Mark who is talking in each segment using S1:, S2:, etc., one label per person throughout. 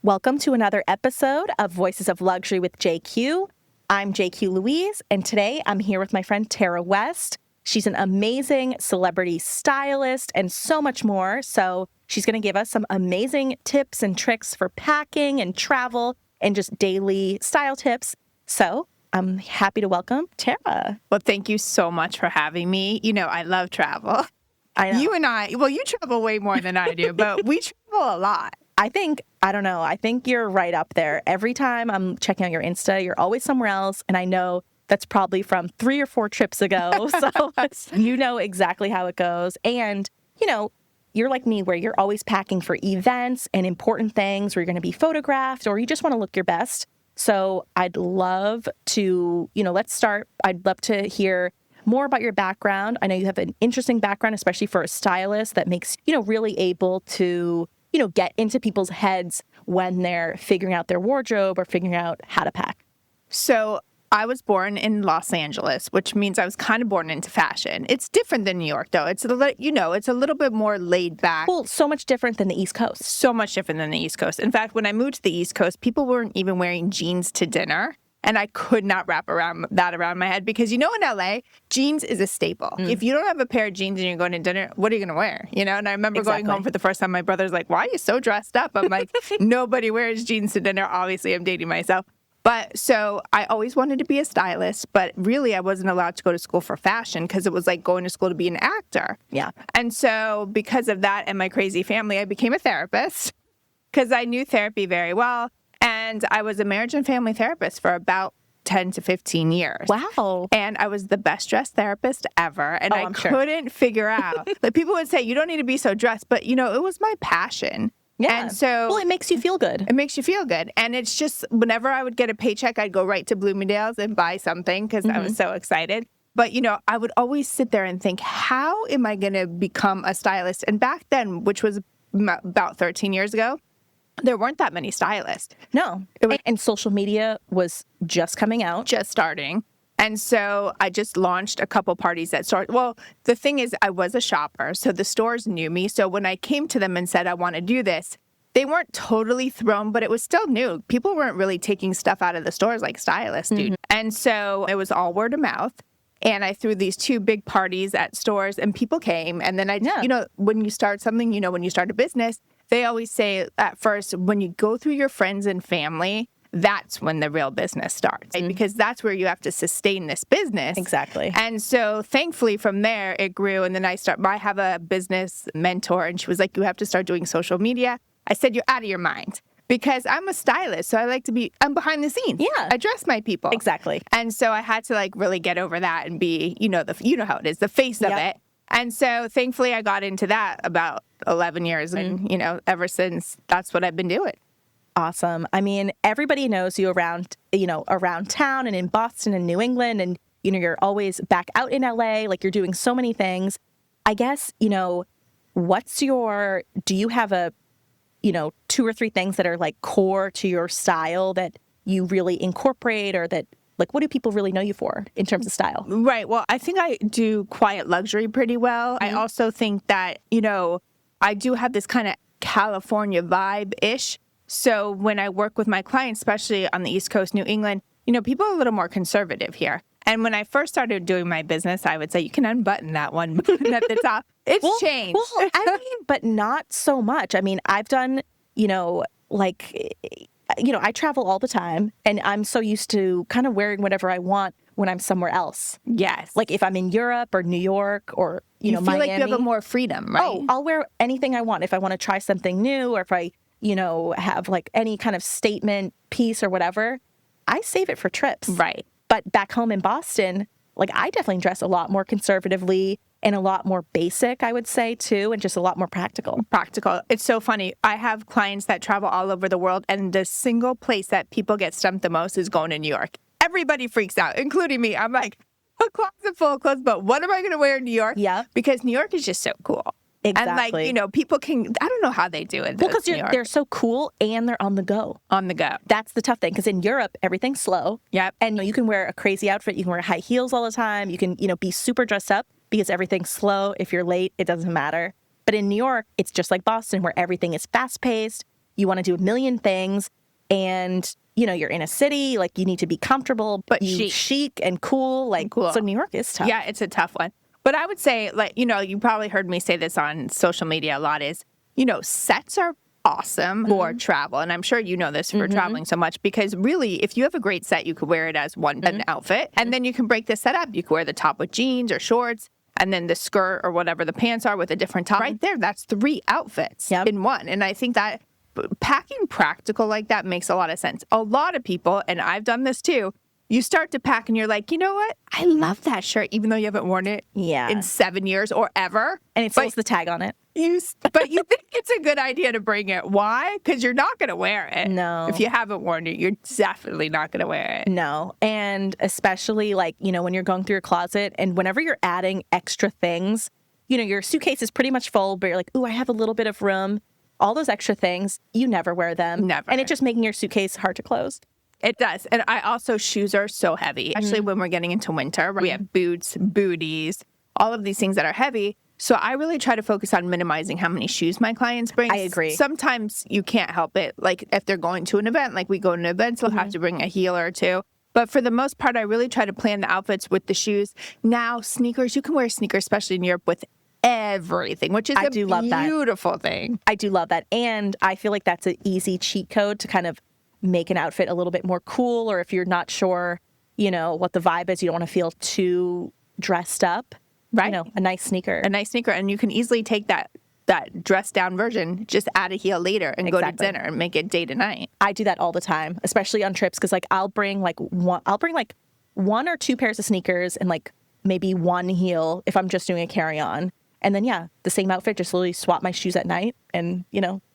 S1: Welcome to another episode of Voices of Luxury with JQ. I'm JQ Louise, and today I'm here with my friend Tara West. She's an amazing celebrity stylist and so much more. So she's going to give us some amazing tips and tricks for packing and travel and just daily style tips. So I'm happy to welcome Tara.
S2: Well, thank you so much for having me. You know, I love travel.
S1: I know.
S2: You and I, well, you travel way more than I do, but we travel a lot.
S1: I think you're right up there. Every time I'm checking out your Insta, you're always somewhere else. And I know that's probably from 3 or 4 trips ago. So you know exactly how it goes. And, you know, you're like me where you're always packing for events and important things where you're going to be photographed or you just want to look your best. So I'd love to, let's start. I'd love to hear more about your background. I know you have an interesting background, especially for a stylist that makes, really able to get into people's heads when they're figuring out their wardrobe or figuring out how to pack.
S2: So I was born in Los Angeles, which means I was kind of born into fashion. It's different than New York, though. It's it's a little bit more laid back.
S1: Well, so much different than the East Coast.
S2: So much different than the East Coast. In fact, when I moved to the East Coast, people weren't even wearing jeans to dinner. And I could not wrap around my head because, in LA, jeans is a staple. If you don't have a pair of jeans and you're going to dinner, what are you going to wear? And I remember going home for the first time, my brother's like, why are you so dressed up? I'm like, nobody wears jeans to dinner. Obviously, I'm dating myself. But so I always wanted to be a stylist, but really I wasn't allowed to go to school for fashion because it was like going to school to be an actor.
S1: Yeah.
S2: And so because of that and my crazy family, I became a therapist because I knew therapy very well. And I was a marriage and family therapist for about 10 to 15 years.
S1: Wow.
S2: And I was the best dressed therapist ever. And I
S1: I'm sure.
S2: couldn't figure out. Like people would say, you don't need to be so dressed. But, it was my passion.
S1: Yeah.
S2: And so.
S1: Well, it makes you feel good.
S2: It makes you feel good. And it's just whenever I would get a paycheck, I'd go right to Bloomingdale's and buy something because I was so excited. But, I would always sit there and think, how am I going to become a stylist? And back then, which was about 13 years ago, there weren't that many stylists.
S1: No. And social media was just coming out.
S2: Just starting. And so I just launched a couple parties that started. Well, the thing is, I was a shopper, so the stores knew me. So when I came to them and said, I want to do this, they weren't totally thrown, but it was still new. People weren't really taking stuff out of the stores like stylists do. And so it was all word of mouth. And I threw these 2 big parties at stores and people came. And then when you start something, when you start a business, they always say at first, when you go through your friends and family, that's when the real business starts, right? Because that's where you have to sustain this business.
S1: Exactly.
S2: And so thankfully from there, it grew. And then I have a business mentor and she was like, you have to start doing social media. I said, you're out of your mind. Because I'm a stylist, so I'm behind the scenes.
S1: Yeah.
S2: I dress my people.
S1: Exactly.
S2: And so I had to really get over that and be, how it is, the face of it. And so thankfully I got into that about 11 years. And, ever since, that's what I've been doing.
S1: Awesome. I mean, everybody knows you around town and in Boston and New England. And, you're always back out in LA, like you're doing so many things. I guess, do you have a 2 or 3 things that are like core to your style that you really incorporate or that what do people really know you for in terms of style?
S2: Right. Well, I think I do quiet luxury pretty well. I also think that, I do have this kind of California vibe-ish. So when I work with my clients, especially on the East Coast, New England, people are a little more conservative here. And when I first started doing my business, I would say, you can unbutton that one button at the top. It's changed.
S1: Well, but not so much. I mean, I've done, I travel all the time and I'm so used to kind of wearing whatever I want when I'm somewhere else.
S2: Yes.
S1: Like if I'm in Europe or New York or,
S2: you feel
S1: Miami.
S2: like you have more freedom, right?
S1: Oh, I'll wear anything I want if I want to try something new or if I, have any kind of statement piece or whatever. I save it for trips.
S2: Right.
S1: But back home in Boston, I definitely dress a lot more conservatively and a lot more basic, I would say, too, and just a lot more practical.
S2: Practical. It's so funny. I have clients that travel all over the world, and the single place that people get stumped the most is going to New York. Everybody freaks out, including me. I'm like, a closet full of clothes, but what am I going to wear in New York?
S1: Yeah.
S2: Because New York is just so cool.
S1: Exactly.
S2: And people can, I don't know how they do it.
S1: Well, because they're so cool and they're on the go.
S2: On the go.
S1: That's the tough thing. Because in Europe, everything's slow.
S2: Yep.
S1: And you can wear a crazy outfit. You can wear high heels all the time. You can, be super dressed up because everything's slow. If you're late, it doesn't matter. But in New York, it's just like Boston where everything is fast paced. you want to do a million things, and you're in a city, like you need to be comfortable,
S2: But
S1: chic and cool. Like,
S2: cool.
S1: So New York is tough.
S2: Yeah, it's a tough one. But I would say, like, you probably heard me say this on social media a lot is, sets are awesome for travel. And I'm sure you know this for traveling so much, because really, if you have a great set, you could wear it as an outfit. And then you can break the set up. You could wear the top with jeans or shorts, and then the skirt or whatever the pants are with a different top. Right there, that's 3 outfits in one. And I think that packing practical like that makes a lot of sense. A lot of people, and I've done this too, you start to pack and you're like, you know what? I love that shirt, even though you haven't worn it in 7 years or ever.
S1: And it still has the tag on it.
S2: But you think it's a good idea to bring it. Why? Because you're not going to wear it.
S1: No.
S2: If you haven't worn it, you're definitely not going to wear it.
S1: No. And especially like, when you're going through your closet and whenever you're adding extra things, your suitcase is pretty much full, but you're like, ooh, I have a little bit of room. All those extra things, you never wear them.
S2: Never.
S1: And it's just making your suitcase hard to close.
S2: It does. And shoes are so heavy, especially when we're getting into winter. We have boots, booties, all of these things that are heavy. So I really try to focus on minimizing how many shoes my clients bring.
S1: I agree.
S2: Sometimes you can't help it. Like if they're going to an event, like we go to an event, they'll have to bring a heel or two. But for the most part, I really try to plan the outfits with the shoes. Now, sneakers, you can wear sneakers, especially in Europe, with everything, which is a beautiful thing.
S1: I do love that. And I feel like that's an easy cheat code to kind of make an outfit a little bit more cool, or if you're not sure, what the vibe is, you don't want to feel too dressed up.
S2: Right.
S1: A nice sneaker.
S2: And you can easily take that dressed down version, just add a heel later and go to dinner and make it day to night.
S1: I do that all the time, especially on trips, because like I'll bring one or two pairs of sneakers and like maybe one heel if I'm just doing a carry-on. And then, the same outfit, just literally swap my shoes at night and,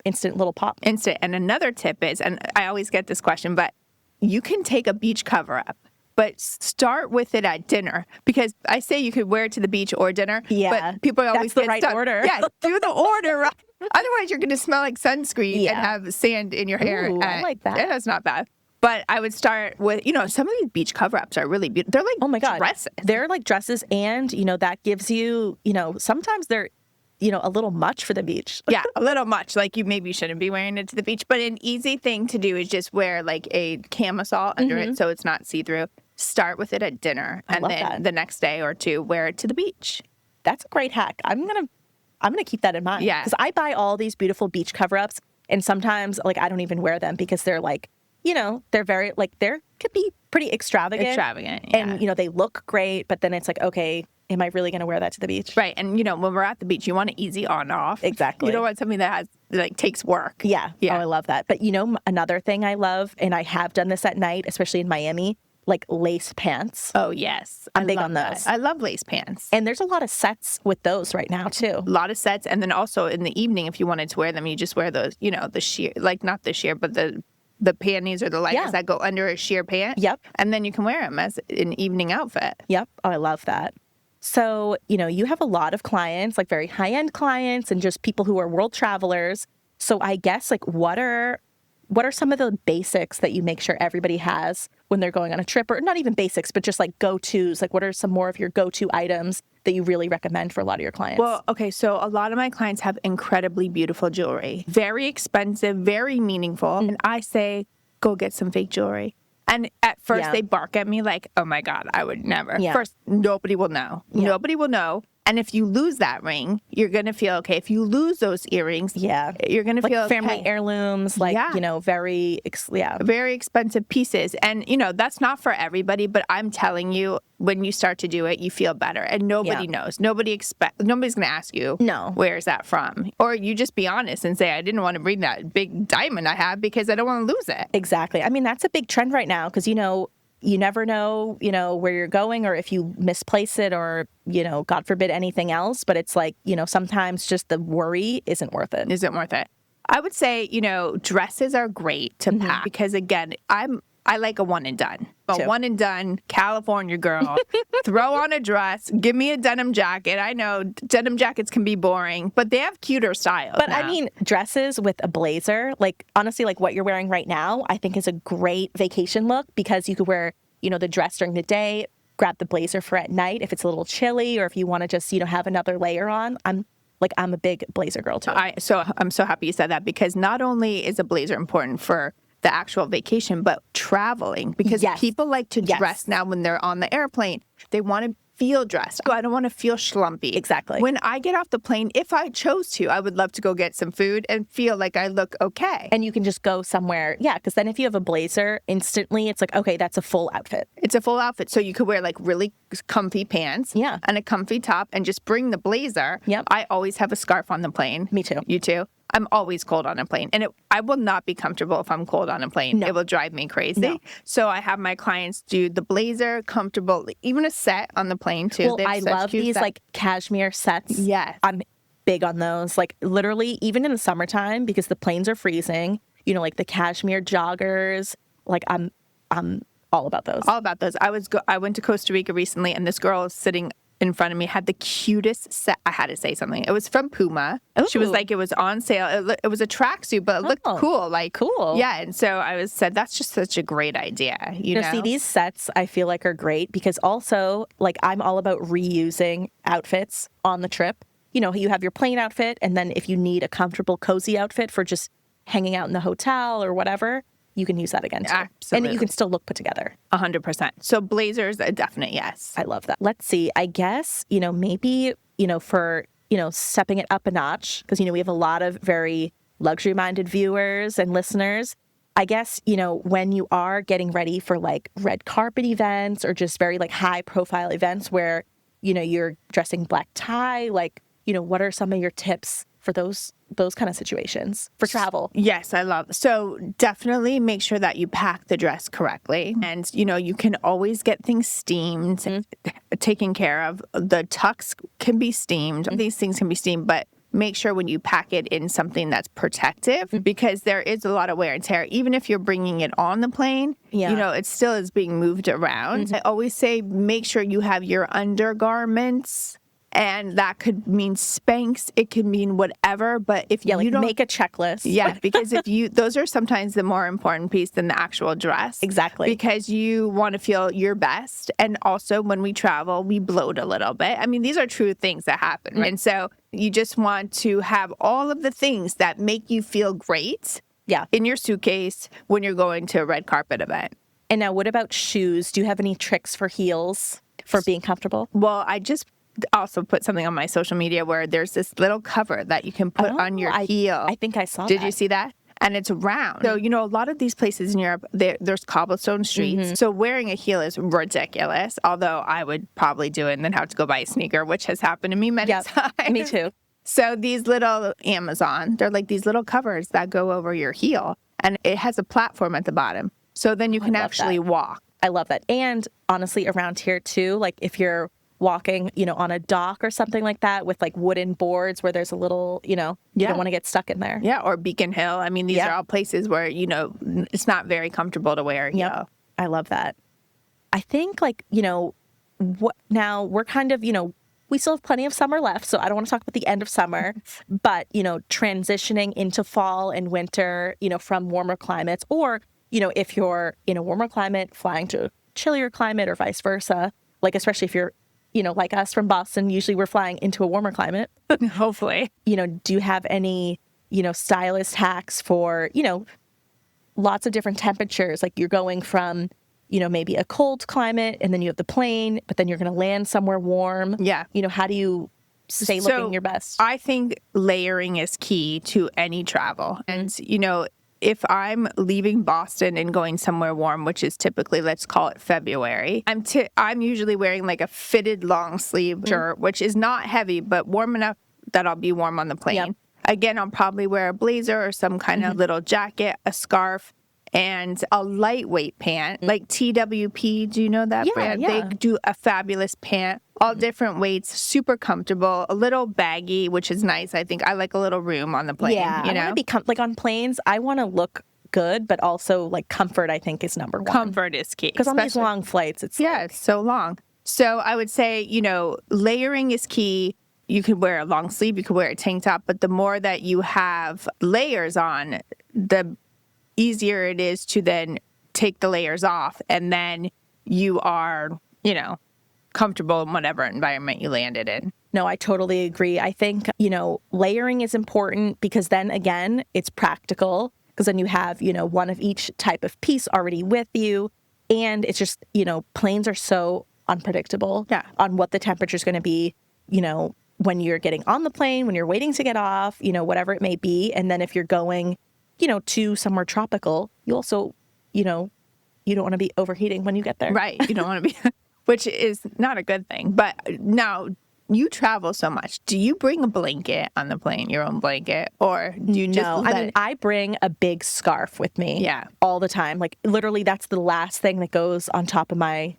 S1: instant little pop.
S2: Instant. And another tip is, and I always get this question, but you can take a beach cover up, but start with it at dinner, because I say you could wear it to the beach or dinner.
S1: Yeah.
S2: But people always
S1: get the right order.
S2: Yeah, do the order, right? Otherwise, you're going to smell like sunscreen and have sand in your hair.
S1: Ooh, I like that.
S2: Yeah, that's not bad. But I would start with, some of these beach cover-ups are really beautiful. They're like,
S1: oh my God,
S2: dresses.
S1: They're like dresses, and, that gives you, sometimes they're, a little much for the beach.
S2: Yeah, a little much. Like maybe you shouldn't be wearing it to the beach. But an easy thing to do is just wear like a camisole under it so it's not see-through. Start with it at dinner, and then the next day or two, wear it to the beach.
S1: That's a great hack. I'm gonna keep that in mind.
S2: Yeah,
S1: because I buy all these beautiful beach cover-ups, and sometimes like I don't even wear them because they're like, they're very like they could be pretty extravagant.
S2: Yeah.
S1: And they look great, but then it's like, okay, am I really gonna wear that to the beach?
S2: Right. And when we're at the beach, you want an easy on off.
S1: Exactly.
S2: You don't want something that takes work.
S1: Yeah. Oh, I love that. But another thing I love, and I have done this at night, especially in Miami, like lace pants.
S2: Oh, yes.
S1: I'm big on those.
S2: I love lace pants.
S1: And there's a lot of sets with those right now, too.
S2: A lot of sets. And then also in the evening, if you wanted to wear them, you just wear those, the sheer, like not the sheer, but the panties or the leggings that go under a sheer pant.
S1: Yep.
S2: And then you can wear them as an evening outfit.
S1: Yep. Oh, I love that. So, you have a lot of clients, like very high-end clients and just people who are world travelers. So I guess like what are some of the basics that you make sure everybody has when they're going on a trip, or not even basics, but just like go-tos? Like what are some more of your go-to items that you really recommend for a lot of your clients?
S2: Well, okay, so a lot of my clients have incredibly beautiful jewelry, very expensive, very meaningful. And I say, go get some fake jewelry. And at first they bark at me like, oh my God, I would never.
S1: Yeah.
S2: First, nobody will know. Yeah. Nobody will know. And if you lose that ring, you're going to feel okay. If you lose those earrings, you're going to feel okay.
S1: Family heirlooms, like, very
S2: expensive pieces. And, that's not for everybody, but I'm telling you, when you start to do it, you feel better. And nobody knows. Nobody's going to ask you, where's that from? Or you just be honest and say, I didn't want to bring that big diamond I have because I don't want to lose it.
S1: Exactly. I mean, that's a big trend right now because, you never know, where you're going or if you misplace it or, God forbid anything else. But it's like, sometimes just the worry isn't worth it.
S2: Isn't worth it. I would say, dresses are great to pack because, again, I like a one and done. A one and done California girl. Throw on a dress. Give me a denim jacket. I know denim jackets can be boring, but they have cuter styles.
S1: But
S2: now.
S1: I mean, dresses with a blazer, like honestly, like what you're wearing right now, I think is a great vacation look because you could wear, the dress during the day, grab the blazer for at night if it's a little chilly or if you want to just, have another layer on. like I'm a big blazer girl too.
S2: I'm so happy you said that, because not only is a blazer important for the actual vacation, but traveling, because people like to dress now when they're on the airplane. They want to feel dressed. I don't want to feel schlumpy.
S1: Exactly.
S2: When I get off the plane, if I chose to, I would love to go get some food and feel like I look okay.
S1: And you can just go somewhere. Yeah, because then if you have a blazer, instantly it's like, okay, that's a full outfit.
S2: It's a full outfit. So you could wear like really comfy pants and a comfy top and just bring the blazer.
S1: Yep.
S2: I always have a scarf on the plane.
S1: Me too.
S2: You too? I'm always cold on a plane, and I will not be comfortable if I'm cold on a plane.
S1: No.
S2: It will drive me crazy.
S1: No.
S2: So I have my clients do the blazer, comfortable, even a set on the plane too.
S1: Well, I love these like cashmere sets.
S2: Yes.
S1: I'm big on those. Like literally, even in the summertime, because the planes are freezing, you know, like the cashmere joggers, like I'm all about those.
S2: All about those. I went to Costa Rica recently, and this girl sitting in front of me had the cutest set. I had to say something. It was from Puma.
S1: Ooh.
S2: She was like, it was on sale. It was a tracksuit, but it looked cool. Like,
S1: cool.
S2: Yeah. And so I said, that's just such a great idea. You know?
S1: See, these sets I feel like are great because also, like, I'm all about reusing outfits on the trip. You know, you have your plain outfit, and then if you need a comfortable, cozy outfit for just hanging out in the hotel or whatever, you can use that again too.
S2: Absolutely.
S1: And you can still look put together.
S2: 100%. So blazers, a definite yes.
S1: I love that. Let's see. I guess, you know, maybe, you know, for, you know, stepping it up a notch, because, you know, we have a lot of very luxury-minded viewers and listeners. I guess, you know, when you are getting ready for like red carpet events or just very like high-profile events where, you know, you're dressing black tie, like, you know, what are some of your tips for those kind of situations for travel?
S2: Yes, I love. So definitely make sure that you pack the dress correctly. And, you know, you can always get things steamed, taken care of. The tux can be steamed. These things can be steamed, but make sure when you pack it in something that's protective, because there is a lot of wear and tear. Even if you're bringing it on the plane, you know, it still is being moved around. I always say make sure you have your undergarments. And that could mean Spanx. It could mean whatever. But if you don't
S1: make a checklist.
S2: Yeah, because those are sometimes the more important piece than the actual dress.
S1: Exactly.
S2: Because you want to feel your best. And also when we travel, we bloat a little bit. I mean, these are true things that happen. Right? And so you just want to have all of the things that make you feel great in your suitcase when you're going to a red carpet event.
S1: And now what about shoes? Do you have any tricks for heels for being comfortable?
S2: Well, I just also put something on my social media where there's this little cover that you can put on your heel.
S1: I think I saw that.
S2: Did you see that? And it's round. So, you know, a lot of these places in Europe, there's cobblestone streets. So wearing a heel is ridiculous, although I would probably do it and then have to go buy a sneaker, which has happened to me many times.
S1: Me too.
S2: So these little Amazon, they're like these little covers that go over your heel, and it has a platform at the bottom. So then you can actually walk.
S1: I love that. And honestly, around here too, like if you're walking, you know, on a dock or something like that with like wooden boards where there's a little, you know, you don't want to get stuck in there.
S2: Yeah, or Beacon Hill. I mean, these are all places where, you know, it's not very comfortable to wear a heel.
S1: I love that. I think like, you know, now we're kind of, you know, we still have plenty of summer left, so I don't want to talk about the end of summer, but, you know, transitioning into fall and winter, you know, from warmer climates, or, you know, if you're in a warmer climate, flying to a chillier climate or vice versa, like especially if you're, you know, like us from Boston, usually we're flying into a warmer climate.
S2: Hopefully.
S1: You know, do you have any, you know, stylist hacks for, you know, lots of different temperatures? Like you're going from, you know, maybe a cold climate and then you have the plane, but then you're going to land somewhere warm.
S2: Yeah.
S1: You know, how do you stay looking your best?
S2: I think layering is key to any travel. And, you know, if I'm leaving Boston and going somewhere warm, which is typically, let's call it February, I'm usually wearing like a fitted long sleeve shirt, which is not heavy, but warm enough that I'll be warm on the plane. Yep. Again, I'll probably wear a blazer or some kind of little jacket, a scarf, and a lightweight pant, like TWP. Do you know that brand?
S1: Yeah.
S2: They do a fabulous pant, all different weights, super comfortable, a little baggy, which is nice. I think I like a little room on the plane.
S1: Yeah,
S2: you know?
S1: I want to be like on planes, I want to look good, but also like comfort, I think, is number one.
S2: Comfort is key.
S1: Because on these long flights, it's
S2: it's so long. So I would say, you know, layering is key. You could wear a long sleeve, you could wear a tank top, but the more that you have layers on, the easier it is to then take the layers off, and then you are, you know, comfortable in whatever environment you landed in.
S1: No, I totally agree. I think, layering is important because then again, it's practical because then you have, one of each type of piece already with you. And it's just, planes are so unpredictable on what the temperature is going to be, when you're getting on the plane, when you're waiting to get off, whatever it may be. And then if you're going, to somewhere tropical, you also, you don't want to be overheating when you get there.
S2: Right. You don't want to be, which is not a good thing. But now you travel so much. Do you bring a blanket on the plane, your own blanket, or do you just
S1: I bring a big scarf with me all the time. Like literally that's the last thing that goes on top of my,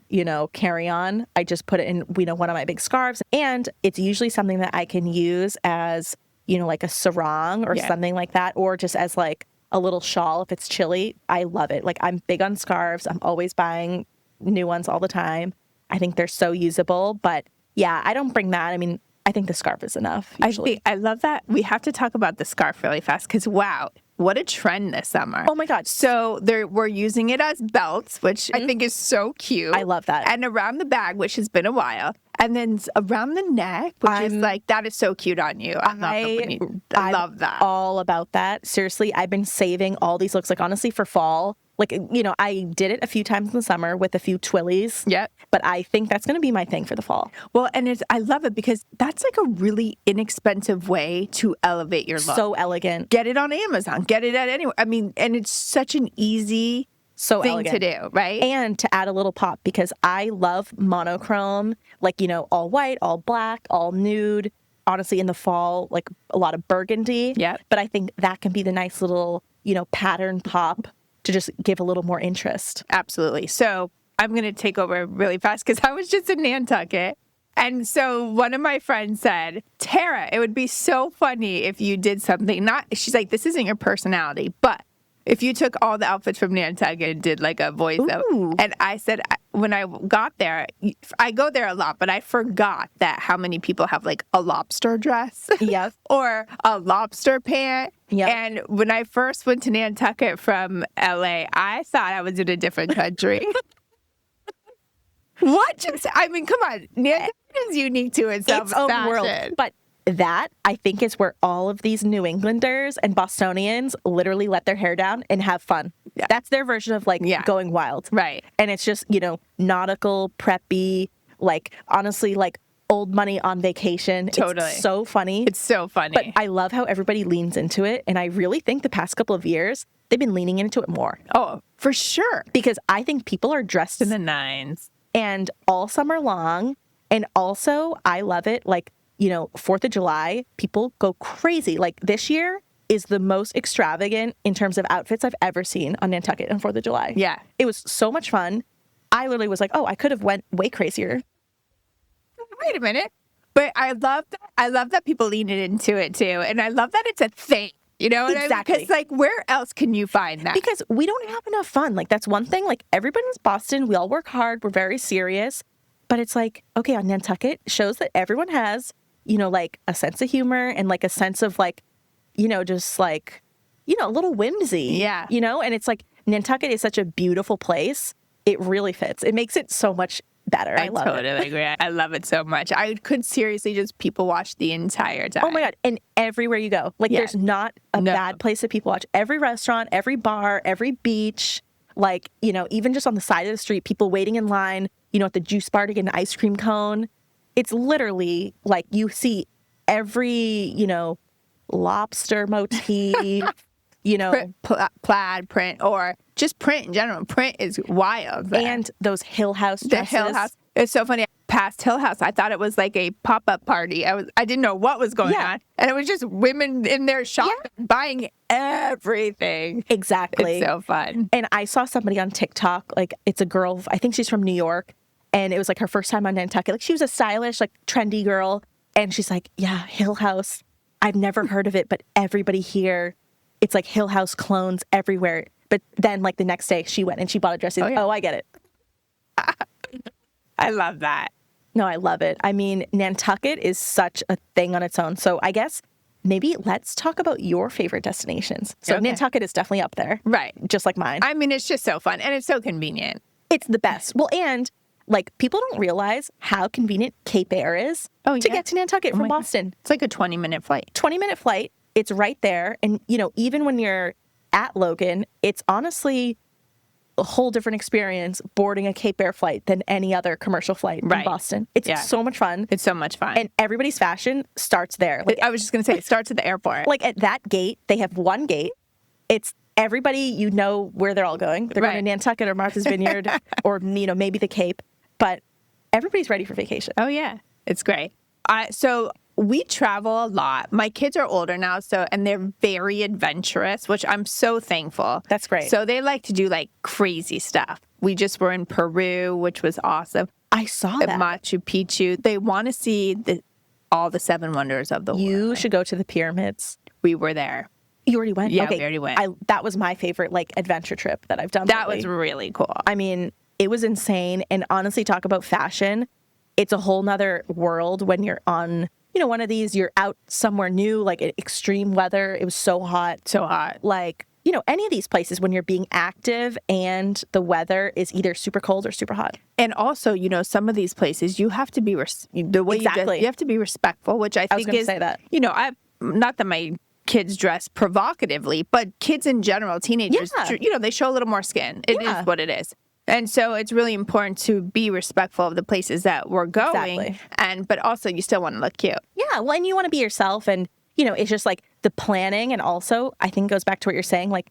S1: carry-on. I just put it in, one of my big scarves. And it's usually something that I can use as, like a sarong or something like that, or just as like a little shawl if it's chilly. I love it. Like I'm big on scarves. I'm always buying new ones all the time. I think they're so usable, but yeah, I don't bring that. I mean, I think the scarf is enough. Usually.
S2: I love that. We have to talk about the scarf really fast because, wow, what a trend this summer.
S1: Oh, my God.
S2: So we're using it as belts, which I think is so cute.
S1: I love that.
S2: And around the bag, which has been a while. And then around the neck, which is like, that is so cute on you. I love that.
S1: All about that. Seriously, I've been saving all these looks, like honestly, for fall. Like, I did it a few times in the summer with a few twillies.
S2: Yep.
S1: But I think that's going to be my thing for the fall.
S2: Well, and I love it because that's like a really inexpensive way to elevate your look.
S1: So elegant.
S2: Get it on Amazon. Get it at anywhere. I mean, and it's such an easy thing
S1: elegant
S2: to do, right?
S1: And to add a little pop because I love monochrome, like, all white, all black, all nude. Honestly, in the fall, like a lot of burgundy.
S2: Yeah.
S1: But I think that can be the nice little, pattern pop to just give a little more interest.
S2: Absolutely. So I'm going to take over really fast because I was just in Nantucket. And so one of my friends said, Tara, it would be so funny if you did something. She's like, this isn't your personality, but if you took all the outfits from Nantucket and did like a voiceover. And I said, when I got there, I go there a lot, but I forgot that how many people have like a lobster dress or a lobster pant.
S1: Yep.
S2: And when I first went to Nantucket from LA, I thought I was in a different country. I mean, come on. Nantucket is unique to itself.
S1: Its own world. But that, I think, is where all of these New Englanders and Bostonians literally let their hair down and have fun. Yeah. That's their version of, like, going wild.
S2: Right.
S1: And it's just, nautical, preppy, like, honestly, like, old money on vacation.
S2: Totally.
S1: It's so funny.
S2: It's so funny.
S1: But I love how everybody leans into it. And I really think the past couple of years, they've been leaning into it more.
S2: Oh, for sure.
S1: Because I think people are dressed
S2: in the nines.
S1: And all summer long. And also, I love it, like, 4th of July, people go crazy. Like this year is the most extravagant in terms of outfits I've ever seen on Nantucket on 4th of July.
S2: Yeah.
S1: It was so much fun. I literally was like, oh, I could have went way crazier.
S2: Wait a minute. But I love that people lean into it too. And I love that it's a thing. You know what
S1: exactly.
S2: I mean? Because, like, where else can you find that?
S1: Because we don't have enough fun. Like, that's one thing. Like, everybody's Boston. We all work hard. We're very serious. But it's like, okay, on Nantucket, shows that everyone has, like a sense of humor and like a sense of like, just like, a little whimsy.
S2: Yeah.
S1: And it's like Nantucket is such a beautiful place. It really fits. It makes it so much better. I love it.
S2: I totally agree. I love it so much. I could seriously just people watch the entire time.
S1: Oh my God. And everywhere you go, like there's not a bad place that people watch. Every restaurant, every bar, every beach, like, even just on the side of the street, people waiting in line, at the juice bar to get an ice cream cone. It's literally like you see every, lobster motif,
S2: plaid print or just print in general. Print is wild.
S1: And those Hill House dresses.
S2: The Hill House. It's so funny. Past Hill House, I thought it was like a pop-up party. I didn't know what was going on. And it was just women in their shop buying everything.
S1: Exactly.
S2: It's so fun.
S1: And I saw somebody on TikTok, like it's a girl, I think she's from New York. And it was like her first time on Nantucket. Like she was a stylish, like trendy girl. And she's like, yeah, Hill House. I've never heard of it, but everybody here, it's like Hill House clones everywhere. But then like the next day she went and she bought a dress. Oh, I get it.
S2: I love that.
S1: No, I love it. I mean, Nantucket is such a thing on its own. So I guess maybe let's talk about your favorite destinations. So Nantucket is definitely up there.
S2: Right.
S1: Just like mine.
S2: I mean, it's just so fun and it's so convenient.
S1: It's the best. Well, and Like, people don't realize how convenient Cape Air is to get to Nantucket from Boston.
S2: It's like a 20-minute flight.
S1: 20-minute flight. It's right there. And, even when you're at Logan, it's honestly a whole different experience boarding a Cape Air flight than any other commercial flight in Boston. It's so much fun.
S2: It's so much fun.
S1: And everybody's fashion starts there. Like,
S2: I was just going to say, it starts at the airport.
S1: Like, at that gate, they have one gate. It's everybody, where they're all going. They're going to Nantucket or Martha's Vineyard or, maybe the Cape. But everybody's ready for vacation.
S2: Oh, yeah. It's great. So we travel a lot. My kids are older now, and they're very adventurous, which I'm so thankful.
S1: That's great.
S2: So they like to do like crazy stuff. We just were in Peru, which was awesome.
S1: I saw that.
S2: Machu Picchu. They want to see all the 7 wonders of the world.
S1: You should go to the pyramids.
S2: We were there.
S1: You already went?
S2: Yeah,
S1: okay.
S2: we already went.
S1: That was my favorite adventure trip that I've done.
S2: That was really cool.
S1: I mean, it was insane. And honestly, talk about fashion. It's a whole nother world when you're on, one of these, you're out somewhere new, like extreme weather. It was so hot.
S2: So hot.
S1: Like, any of these places when you're being active and the weather is either super cold or super hot.
S2: And also, some of these places you have to be the way you have to be respectful, which I think is,
S1: say that.
S2: Not that my kids dress provocatively, but kids in general, teenagers, they show a little more skin. It is what it is. And so it's really important to be respectful of the places that we're going.
S1: Exactly.
S2: But also you still want to look cute.
S1: Yeah. Well, and you want to be yourself. And, it's just like the planning. And also, I think it goes back to what you're saying, like,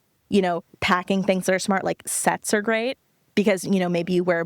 S1: packing things that are smart, like sets are great because, maybe you wear,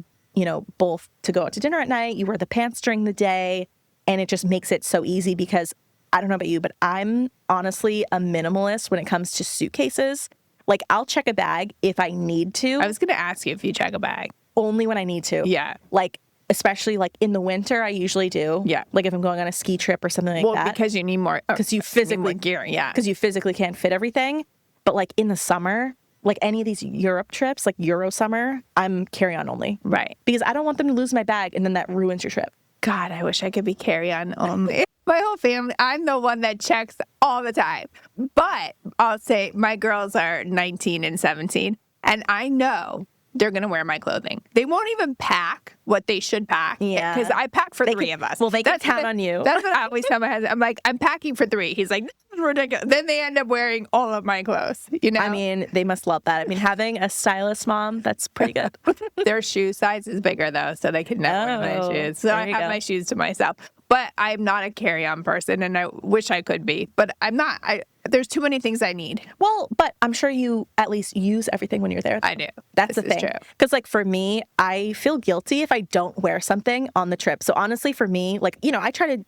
S1: both to go out to dinner at night, you wear the pants during the day, and it just makes it so easy because I don't know about you, but I'm honestly a minimalist when it comes to suitcases. Like, I'll check a bag if I need to.
S2: I was going to ask you if you check a bag.
S1: Only when I need to.
S2: Yeah.
S1: Like, especially like in the winter, I usually do.
S2: Yeah.
S1: Like if I'm going on a ski trip or something like that.
S2: Well, because you need more.
S1: Because you physically
S2: gear. Yeah.
S1: Because you physically can't fit everything. But like in the summer, like any of these Europe trips, like Euro summer, I'm carry-on only.
S2: Right.
S1: Because I don't want them to lose my bag and then that ruins your trip.
S2: God, I wish I could be carry-on only. My whole family, I'm the one that checks all the time. But I'll say my girls are 19 and 17, and I know they're going to wear my clothing. They won't even pack what they should pack.
S1: Yeah.
S2: Because I pack for 3 of us.
S1: Well, they can count on you.
S2: That's what I always tell my husband. I'm like, I'm packing for 3. He's like, this is ridiculous. Then they end up wearing all of my clothes,
S1: I mean, they must love that. I mean, having a stylist mom, that's pretty good.
S2: Their shoe size is bigger, though, so they can never wear my shoes. So I have my shoes to myself. But I'm not a carry-on person, and I wish I could be. But I'm not. There's too many things I need.
S1: Well, but I'm sure you at least use everything when you're there.
S2: I do.
S1: That's the thing. Because like for me, I feel guilty if I don't wear something on the trip. So honestly, for me, like, I try to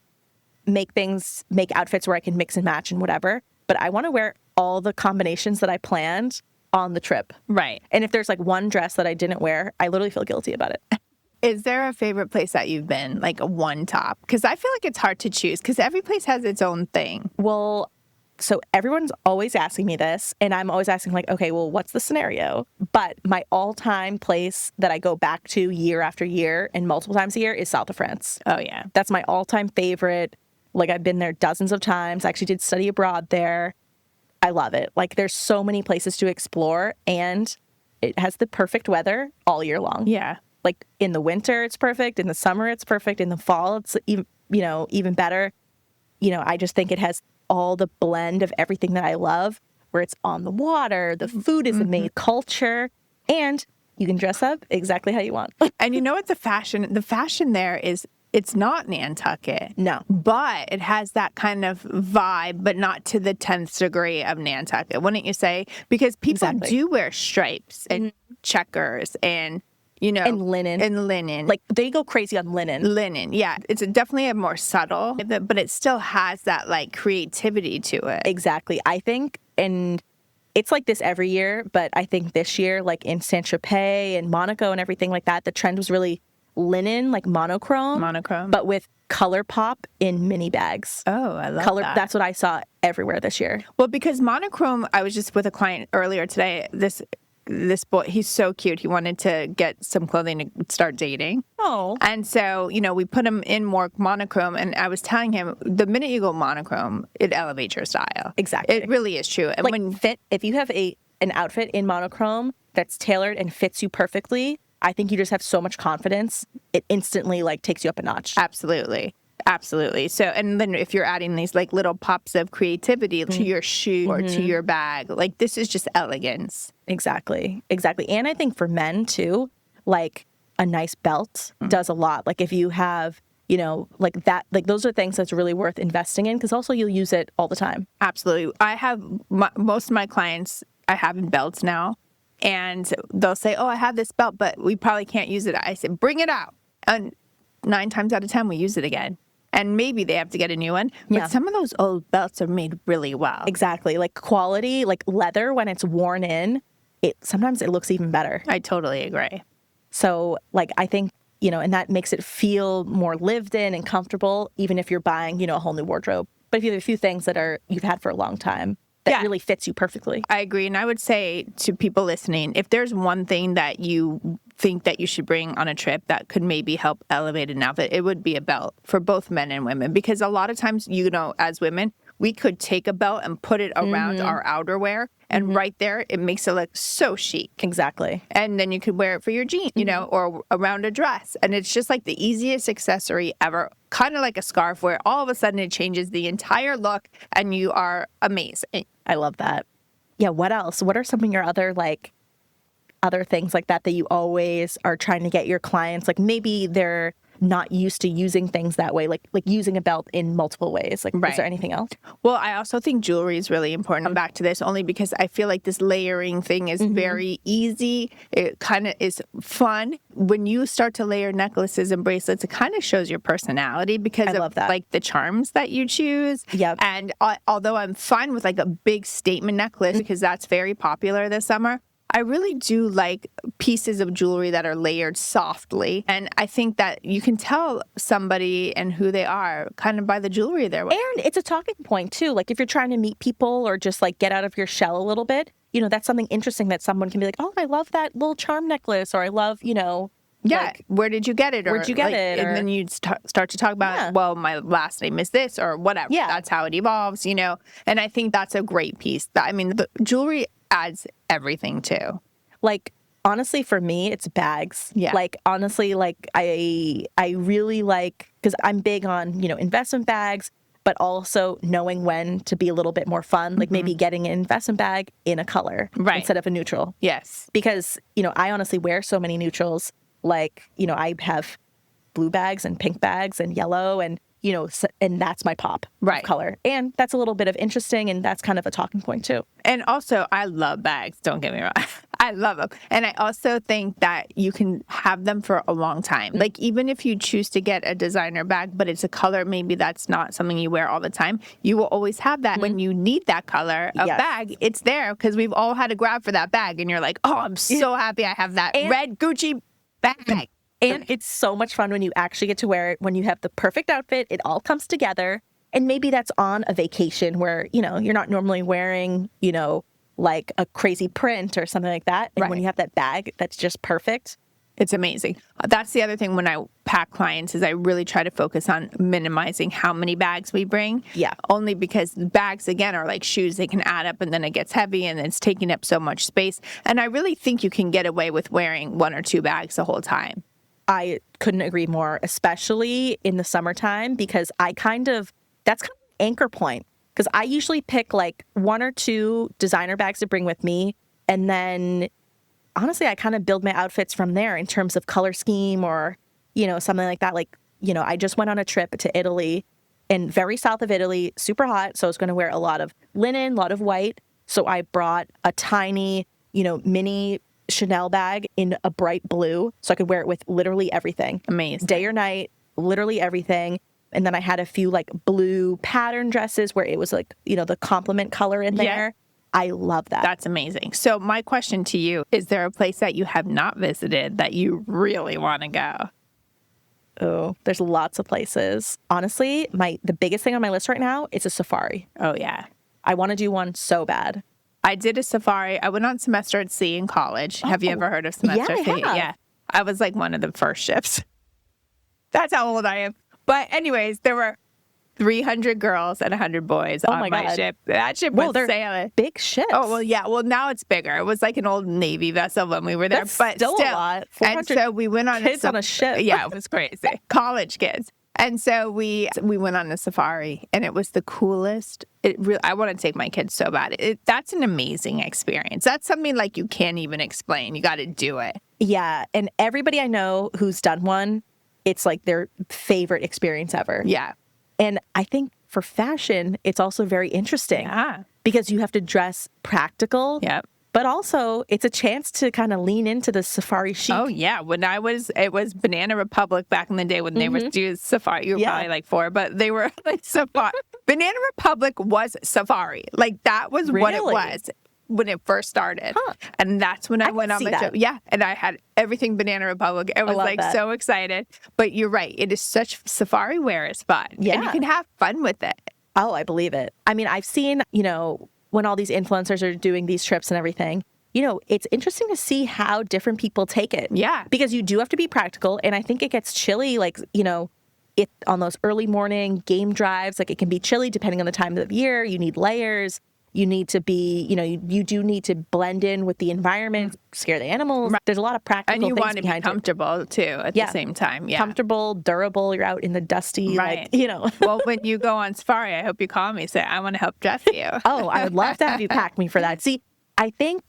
S1: make outfits where I can mix and match and whatever. But I want to wear all the combinations that I planned on the trip.
S2: Right.
S1: And if there's like one dress that I didn't wear, I literally feel guilty about it.
S2: Is there a favorite place that you've been, like a one top? Because I feel like it's hard to choose because every place has its own thing.
S1: Well, so everyone's always asking me this, and I'm always asking like, okay, well, what's the scenario? But my all-time place that I go back to year after year and multiple times a year is South of France.
S2: Oh, yeah.
S1: That's my all-time favorite. Like, I've been there dozens of times. I actually did study abroad there. I love it. Like, there's so many places to explore, and it has the perfect weather all year long.
S2: Yeah.
S1: Like in the winter, it's perfect. In the summer, it's perfect. In the fall, it's even better. I just think it has all the blend of everything that I love, where it's on the water, the food is amazing, culture, and you can dress up exactly how you want.
S2: And you know what? The fashion there is, it's not Nantucket.
S1: No.
S2: But it has that kind of vibe, but not to the 10th degree of Nantucket, wouldn't you say? Because people do wear stripes and checkers and
S1: and linen.
S2: And linen.
S1: Like, they go crazy on linen.
S2: Linen, yeah. It's definitely a more subtle, but it still has that, like, creativity to it.
S1: Exactly. I think, and it's like this every year, but I think this year, like in Saint-Tropez and Monaco and everything like that, the trend was really linen, like monochrome.
S2: Monochrome.
S1: But with color pop in mini bags.
S2: Oh, I love that.
S1: That's what I saw everywhere this year.
S2: Well, because monochrome, I was just with a client earlier today, this boy, he's so cute. He wanted to get some clothing to start dating.
S1: Oh.
S2: And so, we put him in more monochrome. And I was telling him, the minute you go monochrome, it elevates your style.
S1: Exactly.
S2: It really is true. And
S1: like if you have an outfit in monochrome that's tailored and fits you perfectly, I think you just have so much confidence. It instantly like takes you up a notch.
S2: Absolutely. Absolutely. So, and then if you're adding these like little pops of creativity to your shoe or to your bag, like this is just elegance.
S1: Exactly. And I think for men too, like a nice belt does a lot. Like if you have, like that, like those are things that's really worth investing in because also you'll use it all the time.
S2: Absolutely. I have most of my clients, I have in belts now, and they'll say, oh, I have this belt, but we probably can't use it. I said, bring it out. And 9 times out of 10, we use it again. And maybe they have to get a new one. But some of those old belts are made really well.
S1: Exactly. Like quality, like leather, when it's worn in, sometimes it looks even better.
S2: I totally agree.
S1: So like, I think, and that makes it feel more lived in and comfortable, even if you're buying, a whole new wardrobe. But if you have a few things that you've had for a long time, that really fits you perfectly.
S2: I agree. And I would say to people listening, if there's one thing that you think that you should bring on a trip that could maybe help elevate an outfit, it would be a belt for both men and women. Because a lot of times, as women, we could take a belt and put it around our outerwear. And right there, it makes it look so chic.
S1: Exactly.
S2: And then you could wear it for your jeans, or around a dress. And it's just like the easiest accessory ever, kind of like a scarf where all of a sudden it changes the entire look and you are amazing.
S1: I love that. Yeah, what else? What are some of your other things like that you always are trying to get your clients, like maybe they're not used to using things that way, like using a belt in multiple ways. Like, is there anything else?
S2: Well, I also think jewelry is really important. I'm back to this only because I feel like this layering thing is very easy. It kind of is fun. When you start to layer necklaces and bracelets, it kind of shows your personality because of like the charms that you choose.
S1: Yep.
S2: And although I'm fine with like a big statement necklace because that's very popular this summer, I really do like pieces of jewelry that are layered softly. And I think that you can tell somebody and who they are kind of by the jewelry they're wearing.
S1: And it's a talking point too. Like if you're trying to meet people or just like get out of your shell a little bit, that's something interesting that someone can be like, oh, I love that little charm necklace, or I love,
S2: Yeah, like, where did you get it?
S1: Where'd you get it?
S2: And then you start to talk about, well, my last name is this or whatever.
S1: Yeah.
S2: That's how it evolves, And I think that's a great piece. The jewelry adds everything too.
S1: Like, honestly, for me, it's bags.
S2: Yeah.
S1: Like, honestly, like I really like, because I'm big on, investment bags, but also knowing when to be a little bit more fun, like maybe getting an investment bag in a color instead of a neutral.
S2: Yes.
S1: Because, I honestly wear so many neutrals. Like, I have blue bags and pink bags and yellow and, and that's my pop of color. And that's a little bit of interesting, and that's kind of a talking point too.
S2: And also, I love bags. Don't get me wrong. I love them. And I also think that you can have them for a long time. Like, even if you choose to get a designer bag, but it's a color maybe that's not something you wear all the time, you will always have that. When you need that color of bag, it's there because we've all had to grab for that bag. And you're like, oh, I'm so happy I have that red Gucci bag.
S1: And it's so much fun when you actually get to wear it, when you have the perfect outfit, it all comes together. And maybe that's on a vacation where, you're not normally wearing, like a crazy print or something like that. And when you have that bag that's just perfect.
S2: It's amazing. That's the other thing when I pack clients is I really try to focus on minimizing how many bags we bring.
S1: Yeah.
S2: Only because bags, again, are like shoes. They can add up and then it gets heavy and it's taking up so much space. And I really think you can get away with wearing 1 or 2 bags the whole time.
S1: I couldn't agree more, especially in the summertime, because that's kind of an anchor point. Because I usually pick like 1 or 2 designer bags to bring with me. And then honestly, I kind of build my outfits from there in terms of color scheme or, something like that. Like, I just went on a trip to Italy, and very south of Italy, super hot. So I was going to wear a lot of linen, a lot of white. So I brought a tiny, mini Chanel bag in a bright blue so I could wear it with literally everything.
S2: Amazing.
S1: Day or night, literally everything. And then I had a few like blue pattern dresses where it was like, the complement color in there. I love that.
S2: That's amazing. So my question to you, is there a place that you have not visited that you really want to go?
S1: Oh, there's lots of places. Honestly, the biggest thing on my list right now is a safari.
S2: Oh, yeah.
S1: I want to do one so bad.
S2: I did a safari. I went on semester at sea in college. Have you ever heard of semester at sea? Yeah. I was like one of the first ships. That's how old I am. But anyways, there were 300 girls and 100 boys on my ship. That ship was sailing.
S1: Big ships.
S2: Oh, well, yeah. Well, now it's bigger. It was like an old Navy vessel when we were there.
S1: That's
S2: but
S1: still a lot.
S2: And so we went on
S1: kids on a ship.
S2: Yeah, it was crazy. College kids. And so we went on a safari, and it was the coolest. I want to take my kids so bad. That's an amazing experience. That's something like you can't even explain. You got to do it.
S1: Yeah, and everybody I know who's done one, it's like their favorite experience ever.
S2: Yeah.
S1: And I think for fashion, it's also very interesting.
S2: Yeah.
S1: Because you have to dress practical.
S2: Yep.
S1: But also, it's a chance to kind of lean into the safari chic.
S2: Oh, yeah. It was Banana Republic back in the day when they were doing safari. You were probably like 4, but they were like safari. Banana Republic was safari. Like, that was what it was when it first started.
S1: Huh.
S2: And that's when I went on my trip. Yeah. And I had everything Banana Republic. I was like so excited. But you're right. It is such safari wear is fun.
S1: Yeah.
S2: And you can have fun with it.
S1: Oh, I believe it. I mean, I've seen, when all these influencers are doing these trips and everything, it's interesting to see how different people take it.
S2: Yeah.
S1: Because you do have to be practical. And I think it gets chilly, like, on those early morning game drives, like it can be chilly depending on the time of year. You need layers. You need to be, you do need to blend in with the environment, scare the animals. Right. There's a lot of practical things behind it.
S2: And you want to be comfortable, too, at the same time. Yeah.
S1: Comfortable, durable. You're out in the dusty,
S2: right.
S1: Well,
S2: when you go on safari, I hope you call me. Say, I want to help dress you.
S1: Oh, I would love to have you pack me for that. See, I think,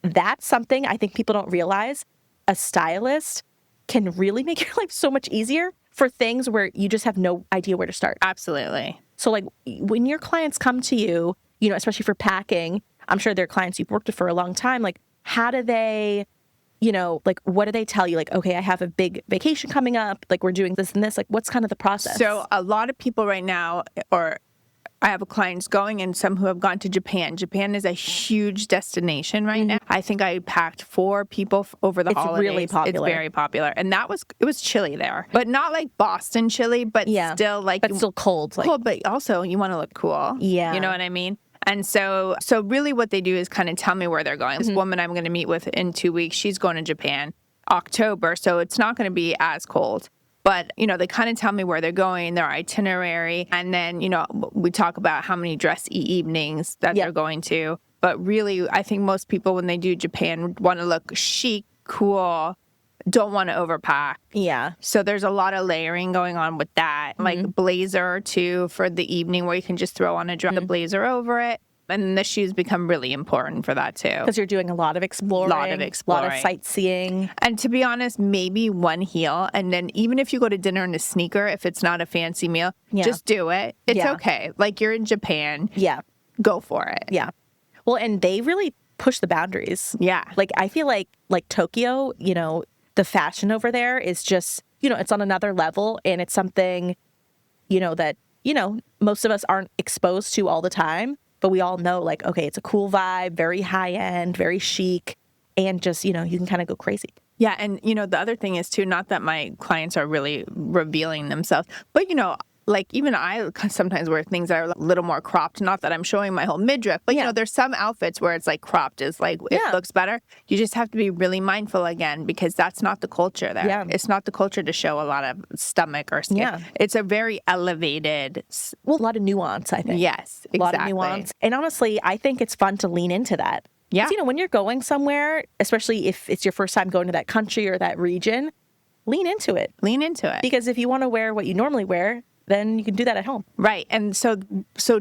S1: that's something I think people don't realize. A stylist can really make your life so much easier for things where you just have no idea where to start.
S2: Absolutely.
S1: So, when your clients come to you, especially for packing, I'm sure they're clients you've worked with for a long time. How do they, what do they tell you? Okay, I have a big vacation coming up. We're doing this and this. What's kind of the process?
S2: So a lot of people right now, or I have clients going and some who have gone to Japan. Japan is a huge destination right now. I think I packed 4 people over the holidays.
S1: It's really popular.
S2: It's very popular. And it was chilly there. But not like Boston chilly, but still
S1: But still cold.
S2: Cold, but also you want to look cool.
S1: Yeah.
S2: You know what I mean? And so really what they do is kind of tell me where they're going. This woman I'm going to meet with in 2 weeks, she's going to Japan, October, so it's not going to be as cold. But, they kind of tell me where they're going, their itinerary, and then, we talk about how many dress evenings that they're going to. But really, I think most people, when they do Japan, want to look chic, cool, don't want to overpack.
S1: Yeah.
S2: So there's a lot of layering going on with that, like blazer, too, for the evening where you can just throw on the blazer over it. And the shoes become really important for that, too.
S1: Because you're doing a lot of exploring. A lot of sightseeing.
S2: And to be honest, maybe one heel. And then even if you go to dinner in a sneaker, if it's not a fancy meal, just do it. It's okay. You're in Japan.
S1: Yeah.
S2: Go for it.
S1: Yeah. Well, and they really push the boundaries.
S2: Yeah.
S1: I feel like Tokyo, the fashion over there is just, it's on another level. And it's something, that, most of us aren't exposed to all the time. But we all know, okay, it's a cool vibe, very high end, very chic, and just, you can kind of go crazy.
S2: Yeah. And, the other thing is, too, not that my clients are really revealing themselves, but, even I sometimes wear things that are a little more cropped. Not that I'm showing my whole midriff, but, there's some outfits where it's cropped is it looks better. You just have to be really mindful again, because that's not the culture there.
S1: Yeah.
S2: It's not the culture to show a lot of stomach or skin.
S1: Yeah.
S2: It's a very elevated.
S1: Well, a lot of nuance, I think.
S2: Yes, exactly.
S1: A lot of nuance. And honestly, I think it's fun to lean into that.
S2: Yeah.
S1: Because, when you're going somewhere, especially if it's your first time going to that country or that region, lean into it.
S2: Lean into it.
S1: Because if you want to wear what you normally wear, then you can do that at home.
S2: Right. And so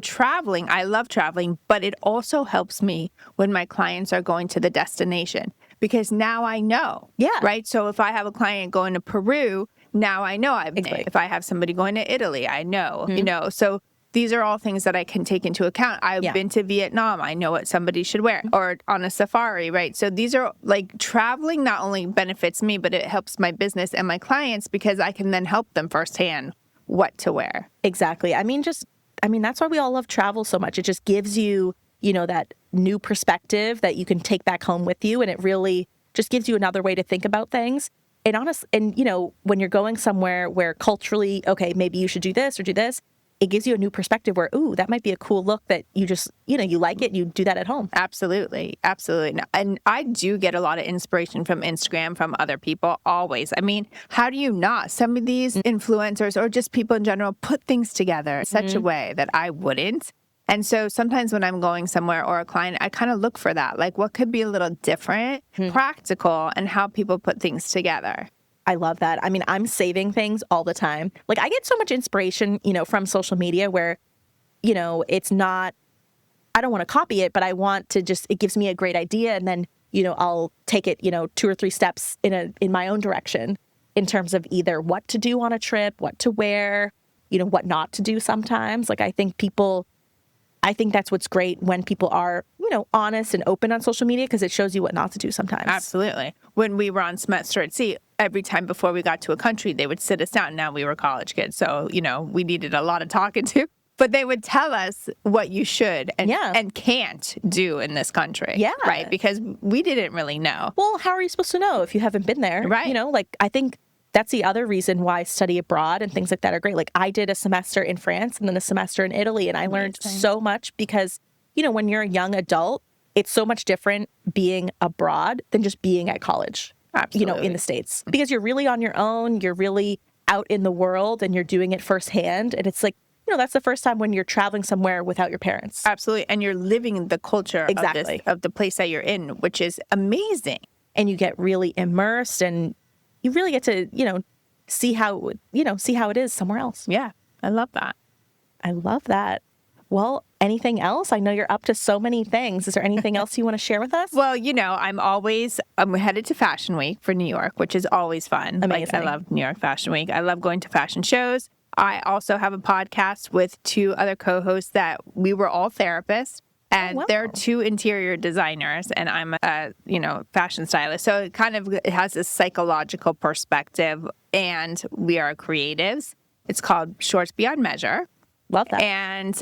S2: traveling, I love traveling, but it also helps me when my clients are going to the destination, because now I know.
S1: Yeah.
S2: Right. So if I have a client going to Peru, now I know.
S1: Exactly.
S2: If I have somebody going to Italy, I know, so these are all things that I can take into account. I've been to Vietnam. I know what somebody should wear, or on a safari, right? So these are traveling not only benefits me, but it helps my business and my clients, because I can then help them firsthand what to wear.
S1: Exactly. I mean, that's why we all love travel so much. It just gives you, that new perspective that you can take back home with you. And it really just gives you another way to think about things. And when you're going somewhere where culturally, okay, maybe you should do this or do this, it gives you a new perspective where, ooh, that might be a cool look that you just, you like it, you do that at home.
S2: Absolutely. Absolutely. And I do get a lot of inspiration from Instagram, from other people, always. I mean, how do you not? Some of these influencers or just people in general put things together in such a way that I wouldn't. And so sometimes when I'm going somewhere or a client, I kind of look for that, like what could be a little different, practical, and how people put things together.
S1: I love that. I mean, I'm saving things all the time. Like I get so much inspiration, from social media where, it's not, I don't want to copy it, but I want to it gives me a great idea. And then, I'll take it, 2 or 3 steps in my own direction in terms of either what to do on a trip, what to wear, what not to do sometimes. Like I think that's what's great when people are, honest and open on social media because it shows you what not to do sometimes.
S2: Absolutely. When we were on semester at sea, every time before we got to a country, they would sit us down. Now we were college kids, so, we needed a lot of talking to. But they would tell us what you should and can't do in this country.
S1: Yeah.
S2: Right? Because we didn't really know.
S1: Well, how are you supposed to know if you haven't been there?
S2: Right.
S1: I think that's the other reason why study abroad and things like that are great. Like I did a semester in France and then a semester in Italy, and I learned so much because, when you're a young adult, it's so much different being abroad than just being at college,
S2: Absolutely.
S1: In the States. Because you're really on your own, you're really out in the world and you're doing it firsthand. And it's like, that's the first time when you're traveling somewhere without your parents.
S2: Absolutely. And you're living the culture of the place that you're in, which is amazing.
S1: And you get really immersed and you really get to, see how it is somewhere else.
S2: Yeah. I love that.
S1: I love that. Well, anything else? I know you're up to so many things. Is there anything else you want to share with us?
S2: Well, I'm headed to Fashion Week for New York, which is always fun.
S1: Amazing.
S2: I love New York Fashion Week. I love going to fashion shows. I also have a podcast with 2 other co-hosts that we were all therapists. And they're 2 interior designers, and I'm a, fashion stylist. So it has a psychological perspective, and we are creatives. It's called Shorts Beyond Measure.
S1: Love that.
S2: And,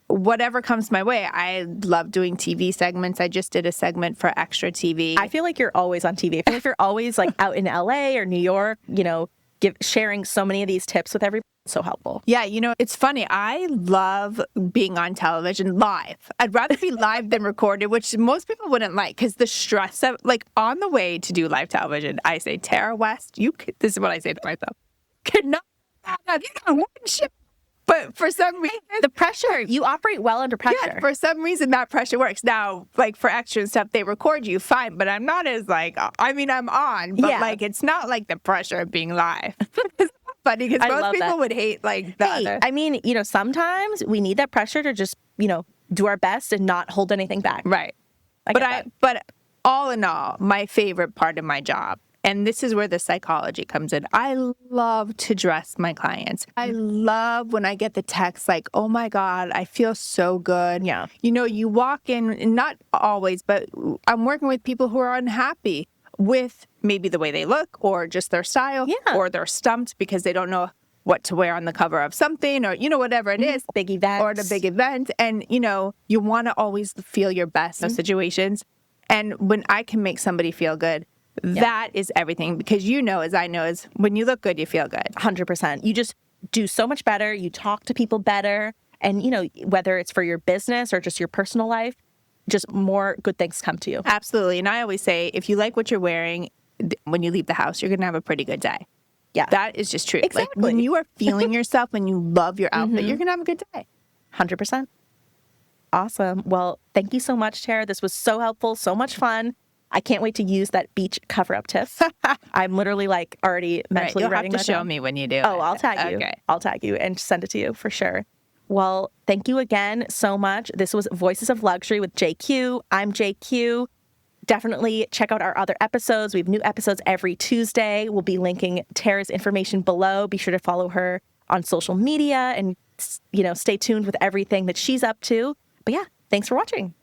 S2: whatever comes my way, I love doing TV segments. I just did a segment for Extra TV.
S1: I feel like you're always on TV. I feel like you're always like out in LA or New York, sharing so many of these tips with everybody. So helpful.
S2: Yeah, it's funny. I love being on television live. I'd rather be live than recorded, which most people wouldn't like because the stress of, on the way to do live television, I say, Tara West, this is what I say to myself, cannot have one ship. But for some reason,
S1: the pressure, you operate well under pressure.
S2: Yeah, for some reason that pressure works. Now, for extra stuff, they record you, fine, but I'm not as I'm on, but it's not like the pressure of being live. It's funny because most people would hate other.
S1: I mean, sometimes we need that pressure to just, do our best and not hold anything back.
S2: Right. But all in all, my favorite part of my job, and this is where the psychology comes in. I love to dress my clients. I love when I get the text like, oh my God, I feel so good.
S1: Yeah.
S2: You walk in, and not always, but I'm working with people who are unhappy with maybe the way they look or just their style, or they're stumped because they don't know what to wear on the cover of something or, whatever it is.
S1: Big event.
S2: Or the big event. And, you want to always feel your best in those situations. And when I can make somebody feel good, that is everything. Because as I know, is when you look good, you feel good.
S1: 100%. You just do so much better. You talk to people better. And, whether it's for your business or just your personal life, just more good things come to you.
S2: Absolutely. And I always say, if you like what you're wearing, when you leave the house, you're going to have a pretty good day.
S1: Yeah.
S2: That is just true.
S1: Exactly.
S2: When you are feeling yourself, when you love your outfit, you're going to have a good day.
S1: 100%. Awesome. Well, thank you so much, Tara. This was so helpful, so much fun. I can't wait to use that beach cover-up tip. I'm literally already mentally writing that down.
S2: You'll have to show me when you do.
S1: Oh, I'll tag you.
S2: Okay.
S1: I'll tag you and send it to you for sure. Well, thank you again so much. This was Voices of Luxury with JQ. I'm JQ. Definitely check out our other episodes. We have new episodes every Tuesday. We'll be linking Tara's information below. Be sure to follow her on social media and, stay tuned with everything that she's up to. But yeah, thanks for watching.